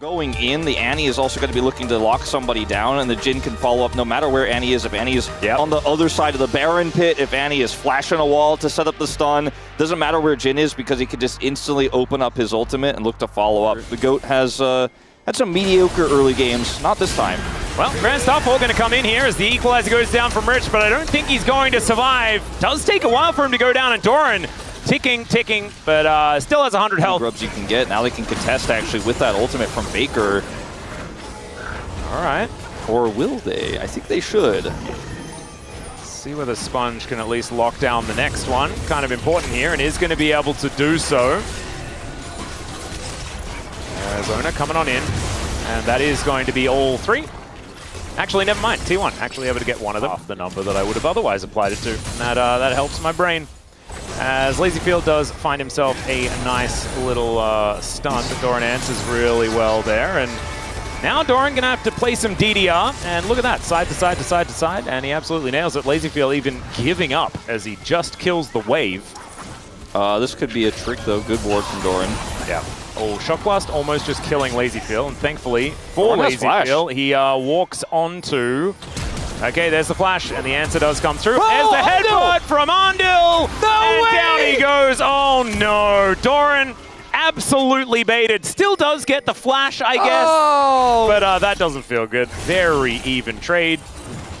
Going in, the Annie is also going to be looking to lock somebody down, and the Jhin can follow up no matter where Annie is. If Annie is on the other side of the Baron pit, if Annie is flashing a wall to set up the stun, doesn't matter where Jhin is because he can just instantly open up his ultimate and look to follow up. The GOAT has had some mediocre early games, not this time. Well, Grand Starfall going to come in here as the equalizer goes down from Rich, but I don't think he's going to survive. Does take a while for him to go down, and Doran ticking, but still has 100 health. Grubs you can get. Now they can contest actually with that ultimate from Faker. All right. Or will they? I think they should. Let's see whether Sponge can at least lock down the next one. Kind of important here, and is going to be able to do so. Zona coming on in, and that is going to be all three. Actually, never mind. T1 actually able to get one of them off the number that I would have otherwise applied it to. And that helps my brain. As LazyField does find himself a nice little stun, but Doran answers really well there. And now Doran gonna have to play some DDR, and look at that, side to side to side to side, and he absolutely nails it. LazyField even giving up as he just kills the wave. This could be a trick though. Good board from Doran. Yeah. Oh, Shock Blast almost just killing LazyField, and thankfully for LazyField, he walks onto. Okay, there's the flash, and the answer does come through. There's the headbutt from Andil! And down he goes. Oh no, Doran absolutely baited. Still does get the flash, I guess. But that doesn't feel good. Very even trade.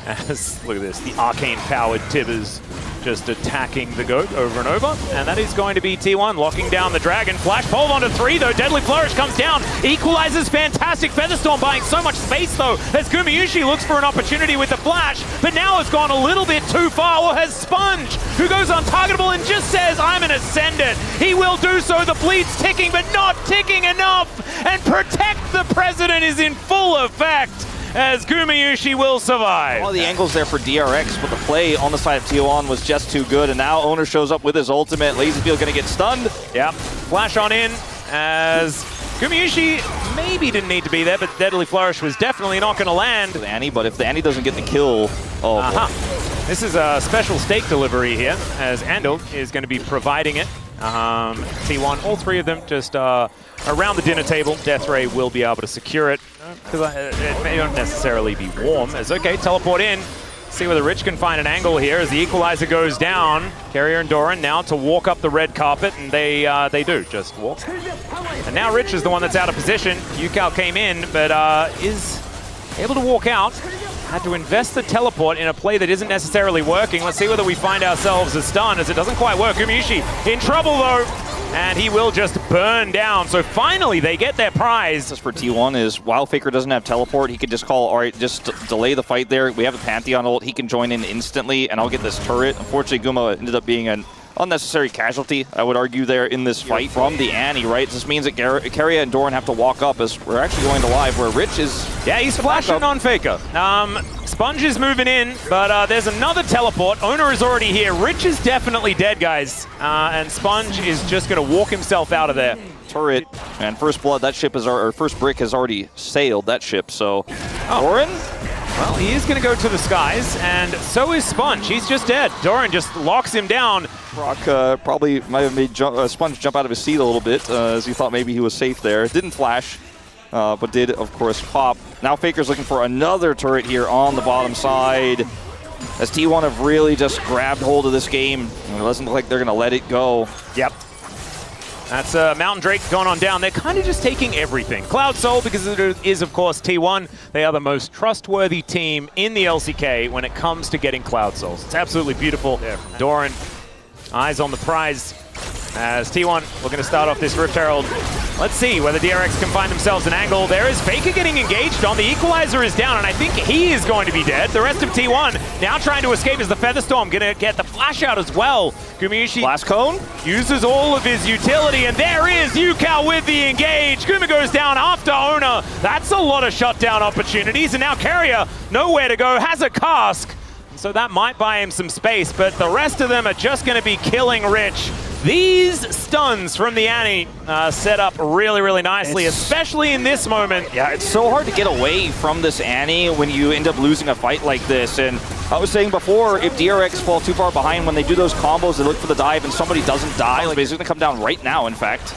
As, look at this, the arcane-powered Tibbers just attacking the GOAT over and over. And that is going to be T1 locking down the Dragon. Flash pulled onto 3 though. Deadly Flourish comes down. Equalizes fantastic. Featherstorm buying so much space though as Gumayusi looks for an opportunity with the flash. But now it's gone a little bit too far. Or has Sponge, who goes untargetable and just says, I'm an Ascendant. He will do so. The bleed's ticking, but not ticking enough. And Protect the President is in full effect, as Gumayusi will survive. All the angles there for DRX, but the play on the side of T1 was just too good, and now Owner shows up with his ultimate. LazyField gonna get stunned. Yep, flash on in, as Gumayusi maybe didn't need to be there, but Deadly Flourish was definitely not gonna land. With Annie, but if the Annie doesn't get the kill, This is a special stake delivery here, as Andil is gonna be providing it. T1, all three of them just around the dinner table. Deathray will be able to secure it, because it may not necessarily be warm. As okay, teleport in. See whether Rich can find an angle here as the equalizer goes down. Carrier and Doran now to walk up the red carpet, and they do just walk. And now Rich is the one that's out of position. Yukao came in, but is able to walk out. Had to invest the teleport in a play that isn't necessarily working. Let's see whether we find ourselves a stun, as it doesn't quite work. Gumayusi in trouble though, and he will just burn down. So finally they get their prize. This for T1 is, while Faker doesn't have teleport, he could just call, all right, just delay the fight there. We have a Pantheon ult, he can join in instantly, and I'll get this turret. Unfortunately, Guma ended up being an unnecessary casualty, I would argue, there in this fight from the Annie, right? This means that Carrier and Doran have to walk up, as we're actually going to live, where Rich is... Yeah, he's flashing on Faker. Sponge is moving in, but there's another teleport. Owner is already here. Rich is definitely dead, guys. And Sponge is just going to walk himself out of there. Turret, and First Blood, that ship is our first brick has already sailed that ship, so... Doran? Well, he is going to go to the skies, and so is Sponge. He's just dead. Doran just locks him down. Brock probably might have made Sponge jump out of his seat a little bit, as he thought maybe he was safe there. Didn't flash, but did, of course, pop. Now Faker's looking for another turret here on the bottom side, as T1 have really just grabbed hold of this game. It doesn't look like they're going to let it go. Yep. That's Mountain Drake going on down. They're kind of just taking everything. Cloud Soul, because it is, of course, T1. They are the most trustworthy team in the LCK when it comes to getting Cloud Souls. It's absolutely beautiful. Yeah. Doran, eyes on the prize, as T1 looking to start off this Rift Herald. Let's see whether DRX can find themselves an angle. There is Faker getting engaged on. The equalizer is down, and I think he is going to be dead. The rest of T1 now trying to escape as the Featherstorm going to get the flash out as well. Gumayusi Blast Cone uses all of his utility, and there is Yukao with the engage. Guma goes down after Owner. That's a lot of shutdown opportunities, and now Carrier, nowhere to go, has a cask. So that might buy him some space, but the rest of them are just going to be killing Rich. These stuns from the Annie set up really, really nicely, especially in this moment. Yeah, it's so hard to get away from this Annie when you end up losing a fight like this. And I was saying before, if DRX fall too far behind, when they do those combos, they look for the dive and somebody doesn't die. Like, he's going to come down right now, in fact.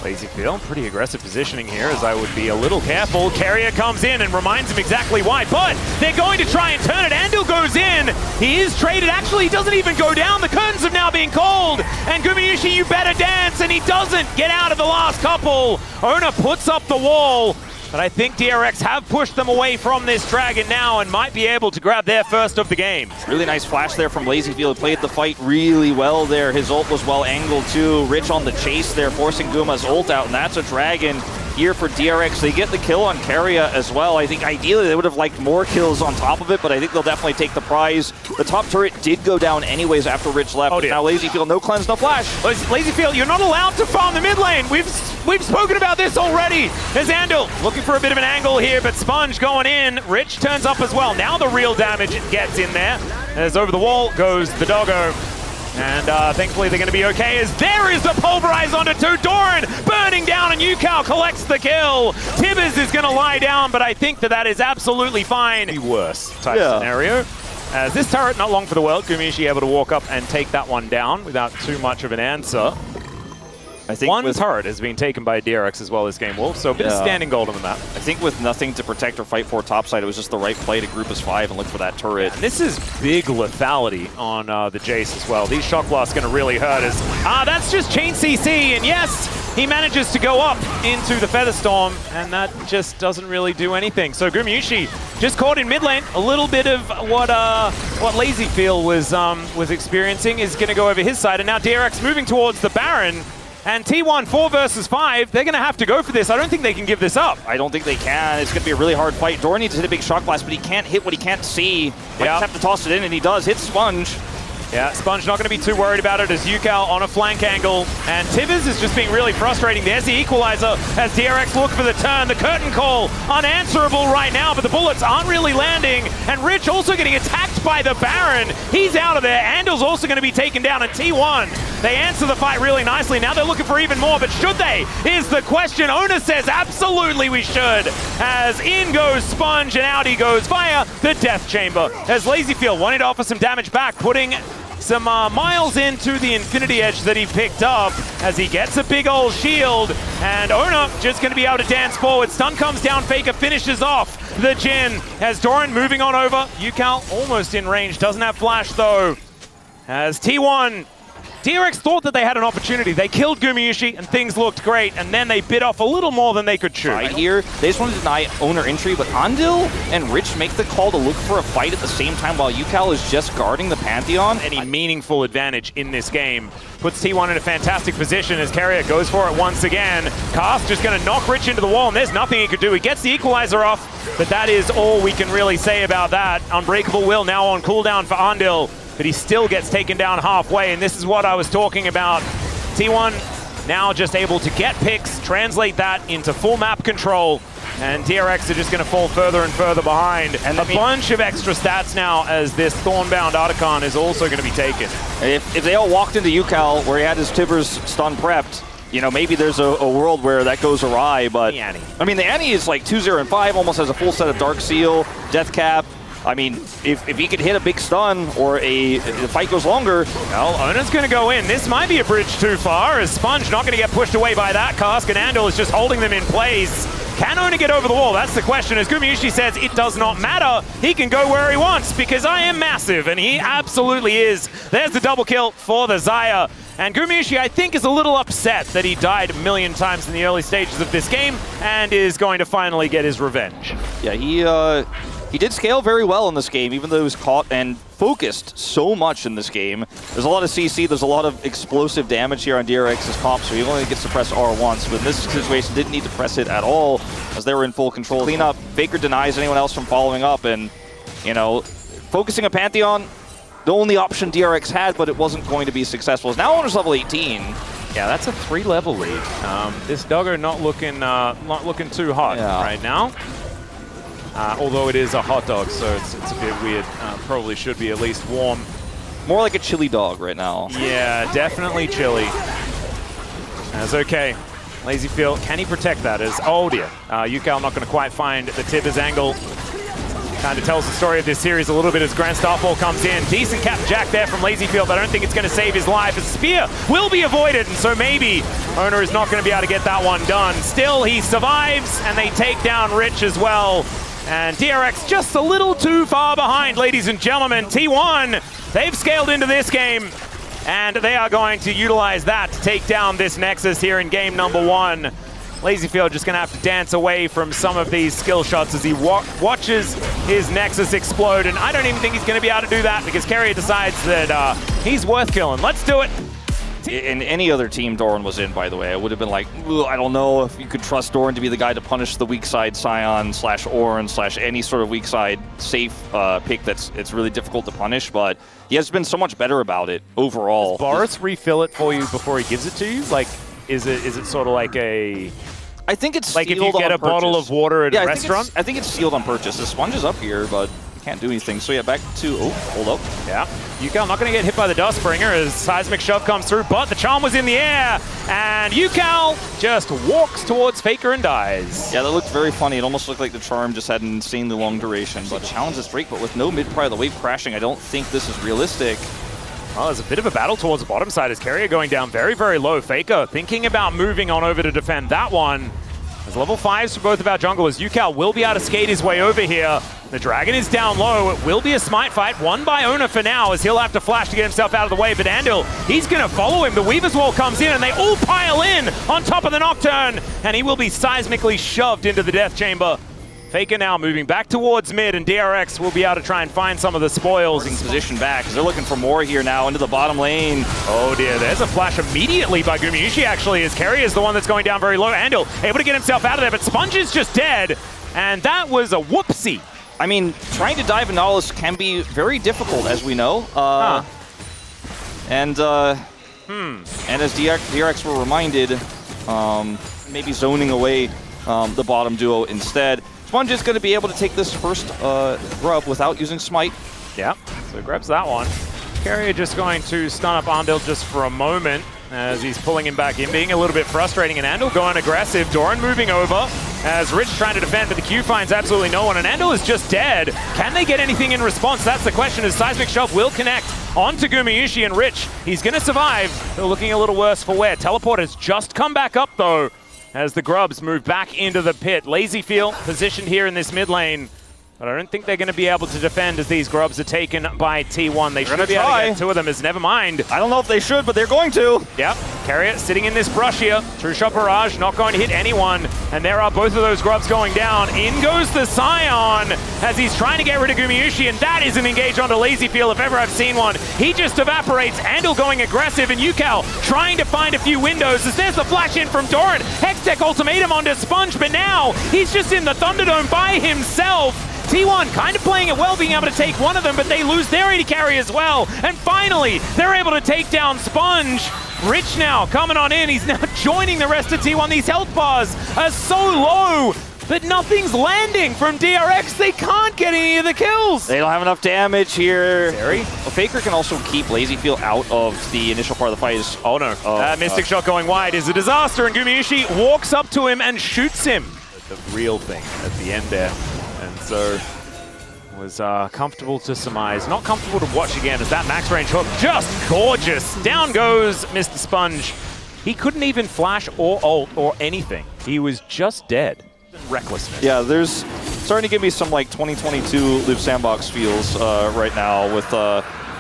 Lazy Feel, pretty aggressive positioning here, as I would be a little careful. Carrier comes in and reminds him exactly why, but they're going to try and turn it. Andil goes in. He is traded. Actually, he doesn't even go down. The curtains have now been called. And Gumayushi, you better dance. And he doesn't get out of the last couple. Ona puts up the wall. But I think DRX have pushed them away from this Dragon now and might be able to grab their first of the game. Really nice flash there from LazyField. Played the fight really well there. His ult was well angled too. Rich on the chase there, forcing Guma's ult out, and that's a Dragon here for DRX. They get the kill on Carrier as well. I think ideally they would have liked more kills on top of it, but I think they'll definitely take the prize. The top turret did go down anyways after Rich left. Oh, dear. Now LazyField, no cleanse, no flash. LazyField, you're not allowed to farm the mid lane. We've spoken about this already. There's Andil looking for a bit of an angle here, but Sponge going in. Rich turns up as well. Now the real damage gets in there. As over the wall goes the doggo. And thankfully they're going to be okay, as there is the pulverize onto 2. Doran burning down, and Yukao collects the kill. Tibbers is going to lie down, but I think that is absolutely fine. The worse type scenario. As this turret, not long for the world, Gumayushi able to walk up and take that one down without too much of an answer. I think one turret is being taken by DRX as well as Game Wolf, so a bit of standing gold on the map. I think with nothing to protect or fight for topside, it was just the right play to group as 5 and look for that turret. And this is big lethality on the Jace as well. These shock blasts going to really hurt us. That's just chain CC, and yes, he manages to go up into the Featherstorm, and that just doesn't really do anything. So Gumayushi just caught in mid lane. A little bit of what LazyField was experiencing is going to go over his side, and now DRX moving towards the Baron. And T1, 4 versus 5, they're going to have to go for this. I don't think they can give this up. I don't think they can. It's going to be a really hard fight. Doran needs to hit a big shock blast, but he can't hit what he can't see. Might just have to toss it in, and he does. Hit Sponge. Yeah, Sponge not going to be too worried about it as Yukao on a flank angle. And Tibbers is just being really frustrating. There's the equalizer as DRX look for the turn. The curtain call, unanswerable right now, but the bullets aren't really landing. And Rich also getting attacked by the Baron. He's out of there. Andil's also going to be taken down. And T1, they answer the fight really nicely. Now they're looking for even more, but should they? Is the question. Ona says absolutely we should. As in goes Sponge and out he goes via the Death Chamber. As LazyField wanted to offer some damage back, putting some miles into the Infinity Edge that he picked up as he gets a big old shield, and Ona just going to be able to dance forward. Stun comes down, Faker finishes off the Jhin as Doran moving on over. Yukao almost in range, doesn't have flash though. As T1, DRX thought that they had an opportunity. They killed Gumayushi and things looked great, and then they bit off a little more than they could chew. Right here, they just want to deny owner entry, but Andil and Rich make the call to look for a fight at the same time while Yukao is just guarding the Pantheon. Any meaningful advantage in this game puts T1 in a fantastic position as Carrier goes for it once again. Cast just going to knock Rich into the wall, and there's nothing he could do. He gets the equalizer off, but that is all we can really say about that. Unbreakable Will now on cooldown for Andil, but he still gets taken down halfway, and this is what I was talking about. T1 now just able to get picks, translate that into full map control, and DRX are just going to fall further and further behind. And a bunch of extra stats now as this Thornbound Articon is also going to be taken. If they all walked into Yukao where he had his Tibbers stun prepped, you know, maybe there's a world where that goes awry, but I mean, the Annie is like 2-0 and 5, almost has a full set of Dark Seal, Death Cap. I mean, if he could hit a big stun or the fight goes longer. Well, Ona's going to go in. This might be a bridge too far, as Sponge not going to get pushed away by that. Cask and Andil is just holding them in place. Can Ona get over the wall? That's the question. As Gumayushi says, it does not matter. He can go where he wants because I am massive, and he absolutely is. There's the double kill for the Xayah. And Gumayushi, I think, is a little upset that he died a million times in the early stages of this game and is going to finally get his revenge. Yeah, he did scale very well in this game, even though he was caught and focused so much in this game. There's a lot of CC, there's a lot of explosive damage here on DRX's comp, so he only gets to press R once, but in this situation didn't need to press it at all as they were in full control. Clean up, Faker denies anyone else from following up, and, you know, focusing a Pantheon, the only option DRX had, but it wasn't going to be successful. It's now Owner's level 18. Yeah, that's a 3-level lead. This doggo not looking too hot right now. Although it is a hot dog, so it's a bit weird. Probably should be at least warm. More like a chili dog right now. Yeah, definitely chili. That's okay. LazyField, can he protect that? Oh dear. Yukao not going to quite find the Tibbers angle. Kind of tells the story of this series a little bit as Grand Starfall comes in. Decent Captain Jack there from Lazyfield. I don't think it's going to save his life. His spear will be avoided, and so maybe Owner is not going to be able to get that one done. Still, he survives, and they take down Rich as well. And DRX just a little too far behind, ladies and gentlemen. T1, they've scaled into this game, and they are going to utilize that to take down this Nexus here in game number 1. Lazyfield just going to have to dance away from some of these skill shots as he watches his Nexus explode, and I don't even think he's going to be able to do that because Carrier decides that he's worth killing. Let's do it. In any other team Doran was in, by the way, I would have been like, I don't know if you could trust Doran to be the guy to punish the weak side Scion / Ornn / any sort of weak side safe pick it's really difficult to punish, but he has been so much better about it overall. Does Boris refill it for you before he gives it to you? Like, is it sort of like a... I think it's like if you get a bottle of water at a restaurant? I think it's sealed on purchase. The sponge is up here, but can't do anything. So yeah, back to, oh, hold up. Yeah, Yukal not going to get hit by the Dustbringer as Seismic Shove comes through, but the charm was in the air, and Yukal just walks towards Faker and dies. Yeah, that looked very funny. It almost looked like the charm just had an insanely long duration, but challenges Drake, but with no mid-pry of the wave crashing, I don't think this is realistic. Well, there's a bit of a battle towards the bottom side as Carrier going down very, very low. Faker thinking about moving on over to defend that one. There's level 5s for both of our junglers. Yukal will be able to skate his way over here. The Dragon is down low. It will be a smite fight, won by Owner for now, as he'll have to flash to get himself out of the way. But Andil, he's going to follow him. The Weaver's Wall comes in, and they all pile in on top of the Nocturne, and he will be seismically shoved into the Death Chamber. Faker now moving back towards mid, and DRX will be able to try and find some of the spoils. Position back, because they're looking for more here now into the bottom lane. Oh dear, there's a flash immediately by Gumayusi actually, as Carry is the one that's going down very low. Andil able to get himself out of there, but Sponge is just dead, and that was a whoopsie. I mean, trying to dive in Nautilus can be very difficult, as we know. And as DRX were reminded, maybe zoning away the bottom duo instead. Sponge is going to be able to take this first grub without using Smite. Yeah, so grabs that one. Carrier just going to stun up Andil just for a moment as he's pulling him back in, being a little bit frustrating, and Andil going aggressive. Doran moving over as Rich trying to defend, but the Q finds absolutely no one, and Andil is just dead. Can they get anything in response? That's the question, as Seismic Shove will connect onto Gumayusi, and Rich, he's going to survive. They're looking a little worse for wear. Teleport has just come back up, though, as the Grubs move back into the pit. Lazyfield positioned here in this mid lane, but I don't think they're going to be able to defend as these Grubs are taken by T1. They should be able to get two of them, as never mind. I don't know if they should, but they're going to. Yep, Carrier sitting in this brush here. True Shot Barrage not going to hit anyone, and there are both of those Grubs going down. In goes the Scion as he's trying to get rid of Gumayusi, and that is an engage onto Lazyfield if ever I've seen one. He just evaporates. Andil going aggressive, and Yukal trying to find a few windows as there's the flash in from Doran. Hextech Ultimatum onto Sponge, but now he's just in the Thunderdome by himself. T1 kind of playing it well, being able to take one of them, but they lose their AD carry as well. And finally, they're able to take down Sponge. Rich now coming on in. He's now joining the rest of T1. These health bars are so low, but nothing's landing from DRX. They can't get any of the kills. They don't have enough damage here. Scary. Well, Faker can also keep Lazyfield out of the initial part of the fight. Oh no, Mystic Shot going wide is a disaster, and Gumayusi walks up to him and shoots him. The real thing at the end there. And so was comfortable to surmise, not comfortable to watch again, as that max range hook, just gorgeous. Down goes Mr. Sponge. He couldn't even flash or ult or anything. He was just dead. Recklessness. Yeah, there's starting to give me some like 2022 Live Sandbox feels right now with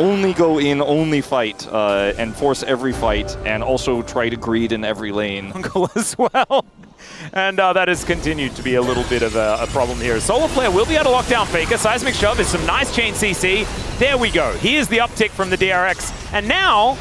only go in, only fight, and force every fight, and also try to greed in every lane. As well. And that has continued to be a little bit of a problem here. Solar Flare will be able to lock down Faker. Seismic Shove is some nice chain CC. There we go. Here's the uptick from the DRX. And now,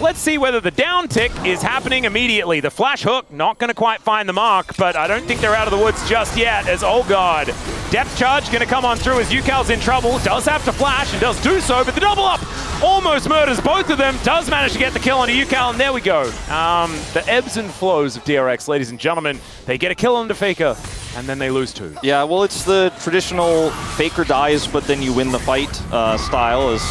let's see whether the down tick is happening immediately. The flash hook, not going to quite find the mark, but I don't think they're out of the woods just yet, as, oh god. Depth charge going to come on through as Yukal's in trouble. Does have to flash and does do so, but the double up almost murders both of them. Does manage to get the kill onto Yukal, and there we go. The ebbs and flows of DRX, ladies and gentlemen. They get a kill onto Faker, and then they lose two. Yeah, well, it's the traditional Faker dies, but then you win the fight style. As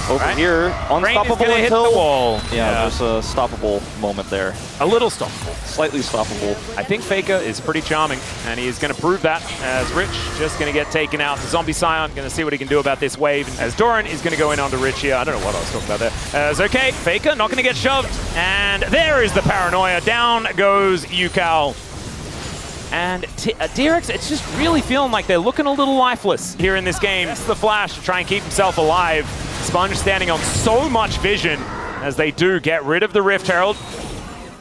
over here. Unstoppable gonna hit the until... wall. Yeah, there's a stoppable moment there. A little stoppable. Slightly stoppable. I think Faker is pretty charming, and he is going to prove that as Rich just going to get taken out. The Zombie Scion going to see what he can do about this wave, as Doran is going to go in onto Rich here. I don't know what I was talking about there. As okay, Faker not going to get shoved, and there is the paranoia. Down goes Yukal. And DRX, it's just really feeling like they're looking a little lifeless here in this game. It's the Flash to try and keep himself alive. Sponge standing on so much vision as they do get rid of the Rift Herald.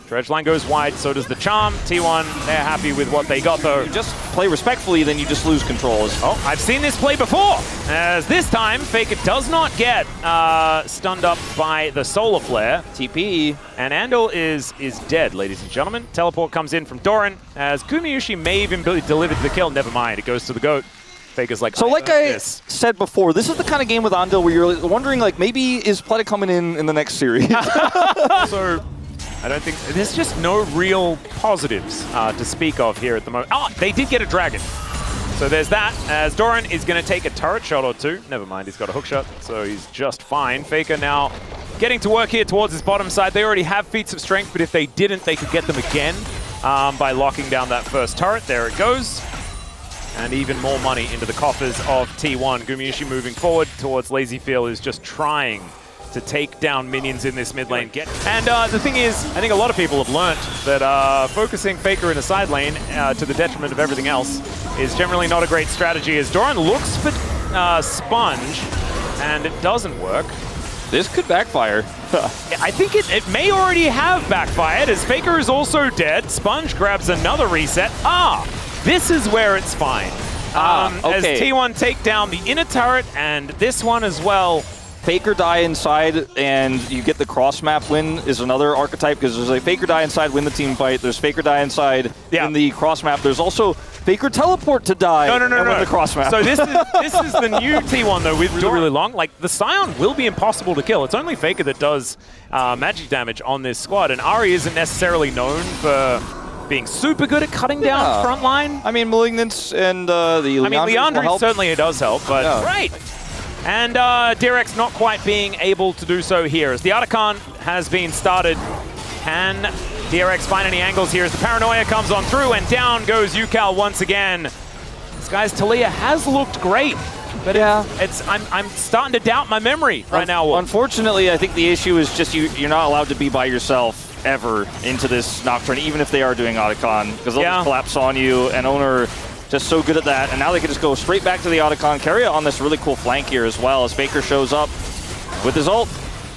Dredge line goes wide, so does the Charm. T1, they're happy with what they got though. You just play respectfully, then you just lose controls. Oh, I've seen this play before. As this time, Faker does not get stunned up by the Solar Flare. TP. And Andal is dead, ladies and gentlemen. Teleport comes in from Doran, as Gumayushi may even be delivered the kill. Never mind, it goes to the GOAT. Faker's like, so like I said before, this is the kind of game with Andal where you're wondering, like, maybe is Pleta coming in the next series? So I don't think, there's just no real positives to speak of here at the moment. Oh, they did get a dragon. So there's that, as Doran is going to take a turret shot or two. Never mind, he's got a hook shot, so he's just fine. Faker now getting to work here towards his bottom side. They already have feats of strength, but if they didn't, they could get them again by locking down that first turret. There it goes. And even more money into the coffers of T1. Gumayushi moving forward towards LazyFeel, who's just trying to take down minions in this mid lane. And the thing is, I think a lot of people have learnt that focusing Faker in a side lane to the detriment of everything else is generally not a great strategy, as Doran looks for Sponge, and it doesn't work. This could backfire. I think it may already have backfired, as Faker is also dead. Sponge grabs another reset. This is where it's fine. Okay. As T1 take down the inner turret and this one as well. Faker die inside and you get the cross map win is another archetype, because there's a Faker die inside, win the team fight. There's Faker die inside in the cross map. There's also Faker teleport to die and win the cross map. So this is the new T1 though, with really long. Like, the Scion will be impossible to kill. It's only Faker that does magic damage on this squad, and Ari isn't necessarily known for being super good at cutting down front line. I mean, Malignance and the Leandrin certainly does help, but right. And DRX not quite being able to do so here, as the Archon has been started. Can DRX find any angles here as the paranoia comes on through, and down goes Yukal once again. This guy's Talia has looked great, but I'm starting to doubt my memory right now. Unfortunately, I think the issue is just you're not allowed to be by yourself ever into this Nocturne, even if they are doing Otacon, because they'll just collapse on you, and Owner just so good at that. And now they can just go straight back to the Otacon. Keria on this really cool flank here as well, as Faker shows up with his ult.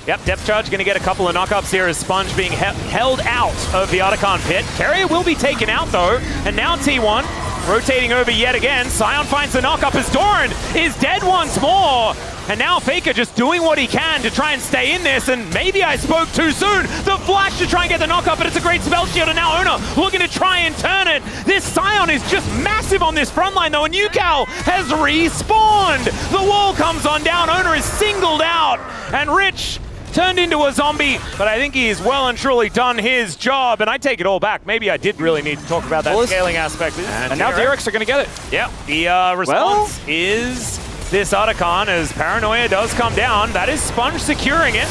Yep, Depth Charge going to get a couple of knockups here, as Sponge being held out of the Otacon pit. Keria will be taken out though, and now T1 rotating over yet again. Scion finds the knockup as Doran is dead once more. And now Faker just doing what he can to try and stay in this, and maybe I spoke too soon. The flash to try and get the knockup, but it's a great spell shield, and now Ona looking to try and turn it. This Scion is just massive on this front line though, and Yukal has respawned. The wall comes on down, Ona is singled out, and Rich turned into a zombie, but I think he's well and truly done his job, and I take it all back. Maybe I did really need to talk about that scaling aspect. And now DRX are going to get it. Yep, the response is this Otacon, as paranoia does come down. That is Sponge securing it,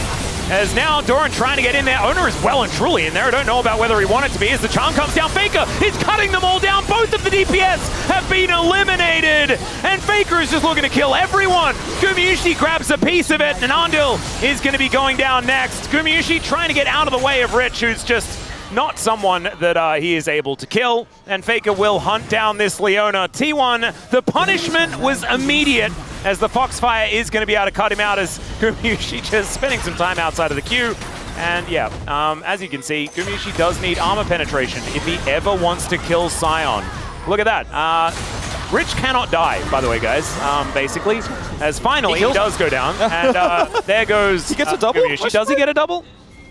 as now Doran trying to get in there. Owner is well and truly in there. I don't know about whether he wanted to be, as the charm comes down. Faker is cutting them all down. Both of the DPS have been eliminated, and Faker is just looking to kill everyone. Gumayushi grabs a piece of it, and Andal is going to be going down next. Gumayushi trying to get out of the way of Rich, who's just not someone that he is able to kill, and Faker will hunt down this Leona. T1, the punishment was immediate, as the Foxfire is going to be able to cut him out, as Gumayushi just spending some time outside of the queue. And as you can see, Gumayushi does need armor penetration if he ever wants to kill Scion. Look at that. Rich cannot die, by the way, guys, basically, as finally he does go down, and there goes he gets a double? Gumayushi. Does he get a double?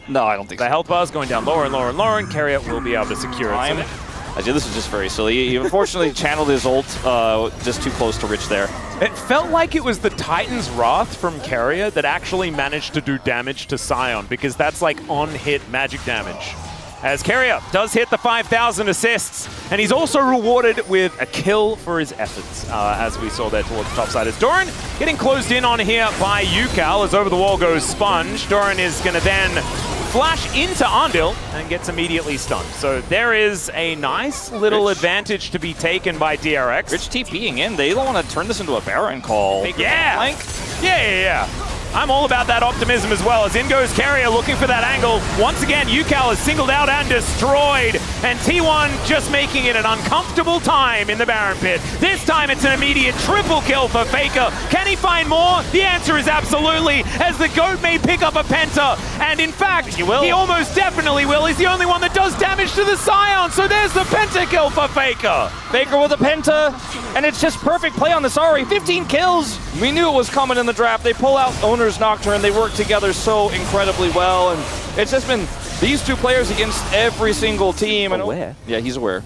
No, I don't think so. The health bar's going down lower and lower and lower, and Keria will be able to secure it. This is just very silly. He unfortunately channeled his ult just too close to Rich there. It felt like it was the Titan's Wrath from Keria that actually managed to do damage to Scion, because that's like on-hit magic damage. as Carrier does hit the 5,000 assists, and he's also rewarded with a kill for his efforts, as we saw there towards the top side. As Doran getting closed in on here by UCAL, as over the wall goes Sponge. Doran is going to then flash into Andil and gets immediately stunned. So there is a nice little advantage to be taken by DRX. Rich TPing in. They don't want to turn this into a Baron call. Yeah. Yeah. I'm all about that optimism as well, as in goes Carrier looking for that angle. Once again, UCAL is singled out and destroyed, and T1 just making it an uncomfortable time in the Baron pit. This time it's an immediate triple kill for Faker. Can he find more? The answer is absolutely, as the GOAT may pick up a Penta, and in fact, he almost definitely will. He's the only one that does damage to the Scion, so there's the Penta kill for Faker. Faker with a Penta, and it's just perfect play on the Sari. 15 kills. We knew it was coming in the draft. They pull out Owner's Nocturne. They work together so incredibly well, and it's just been these two players against every single team. Aware? Yeah, he's aware.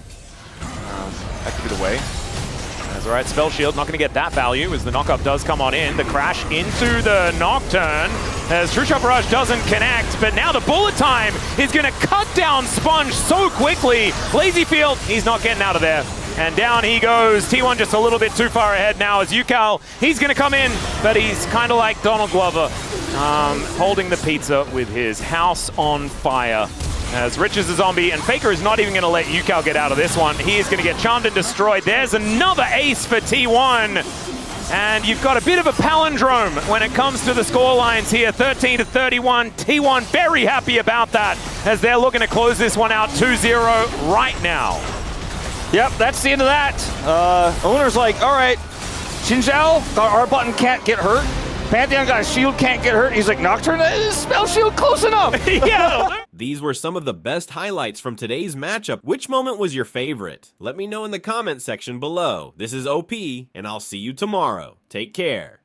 That could be the way. That's all right. Spell Shield not going to get that value as the knockup does come on in. The crash into the Nocturne as True Shot Barrage doesn't connect, but now the bullet time is going to cut down Sponge so quickly. Lazy Field, he's not getting out of there. And down he goes. T1 just a little bit too far ahead now as UCAL, he's going to come in, but he's kind of like Donald Glover, holding the pizza with his house on fire. As Rich is a zombie, and Faker is not even going to let UCAL get out of this one. He is going to get charmed and destroyed. There's another ace for T1. And you've got a bit of a palindrome when it comes to the score lines here. 13-31. T1 very happy about that as they're looking to close this one out 2-0 right now. Yep, that's the end of that. Owner's like, all right, Xinjiao, our button can't get hurt. Pantheon got a shield, can't get hurt. He's like, Nocturne, spell shield close enough. Yeah. These were some of the best highlights from today's matchup. Which moment was your favorite? Let me know in the comment section below. This is OP, and I'll see you tomorrow. Take care.